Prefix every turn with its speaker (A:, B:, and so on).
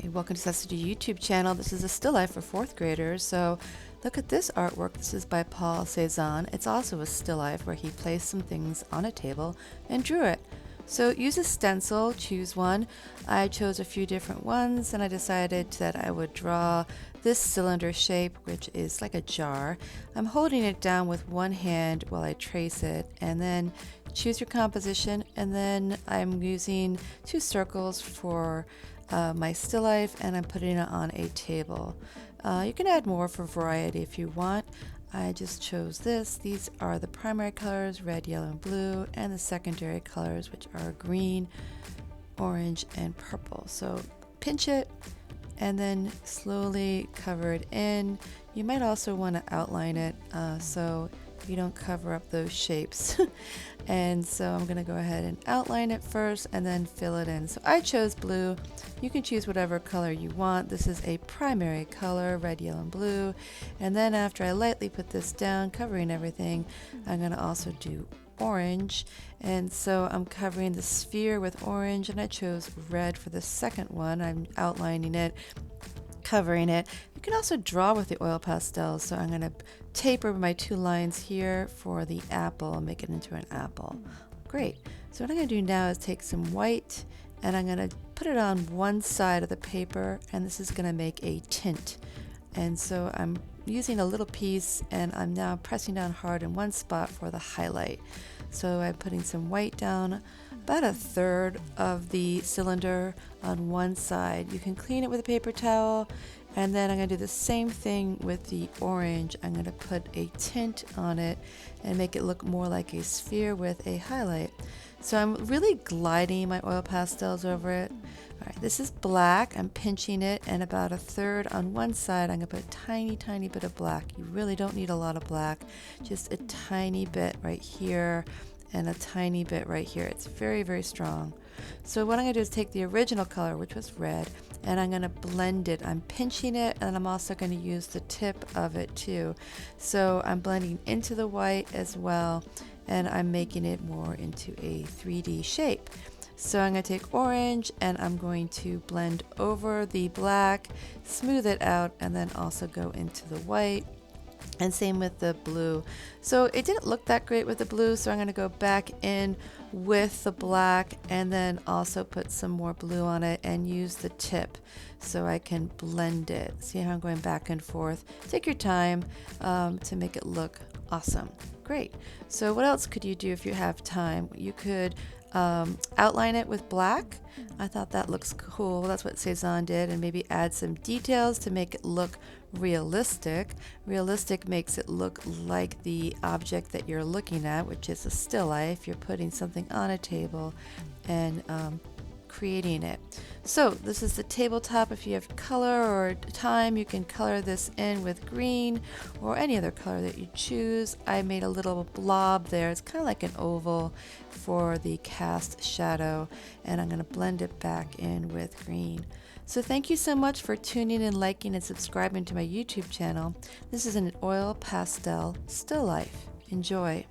A: Hey, welcome to Stencil YouTube channel. This is a still life for 4th graders. So look at this artwork. This is by Paul Cezanne. It's also a still life where he placed some things on a table and drew it. So use a stencil, choose one. I chose a few different ones and I decided that I would draw this cylinder shape, which is like a jar. I'm holding it down with one hand while I trace it, and then choose your composition, and then I'm using 2 circles for my still life, and I'm putting it on a table. You can add more for variety if you want. I just chose this. These are the primary colors, red, yellow, and blue, and the secondary colors, which are green, orange, and purple. So pinch it and then slowly cover it in. You might also want to outline it so you don't cover up those shapes. And so I'm going to go ahead and outline it first and then fill it in. So I chose blue. You can choose whatever color you want. This is a primary color, red, yellow, and blue. And then after I lightly put this down, covering everything, I'm going to also do orange. And so I'm covering the sphere with orange, and I chose red for the second one. I'm outlining it, covering it. You can also draw with the oil pastels, so I'm going to taper my 2 lines here for the apple and make it into an apple. Great. So what I'm going to do now is take some white and I'm going to put it on one side of the paper, and this is going to make a tint. And so I'm using a little piece and I'm now pressing down hard in one spot for the highlight. So I'm putting some white down, about 1/3 of the cylinder on one side. You can clean it with a paper towel, and then I'm going to do the same thing with the orange. I'm going to put a tint on it and make it look more like a sphere with a highlight. So I'm really gliding my oil pastels over it. All right, this is black. I'm pinching it, and about 1/3 on one side, I'm going to put a tiny bit of black. You really don't need a lot of black, just a tiny bit right here and a tiny bit right here. It's very, very strong. So what I'm going to do is take the original color, which was red, and I'm going to blend it. I'm pinching it, and I'm also going to use the tip of it too. So I'm blending into the white as well, and I'm making it more into a 3D shape. So I'm going to take orange and I'm going to blend over the black, smooth it out, and then also go into the white. And same with the blue. So it didn't look that great with the blue, so I'm going to go back in with the black and then also put some more blue on it and use the tip so I can blend it. See how I'm going back and forth? Take your time to make it look awesome. Great. So what else could you do if you have time? You could outline it with black. I thought that looks cool. That's what Cezanne did, and maybe add some details to make it look realistic. Realistic makes it look like the object that you're looking at, which is a still life. You're putting something on a table and creating it. So this is the tabletop. If you have color or time, you can color this in with green or any other color that you choose. I made a little blob there. It's kind of like an oval for the cast shadow, and I'm going to blend it back in with green. So thank you so much for tuning in, liking, and subscribing to my YouTube channel. This is an oil pastel still life. Enjoy.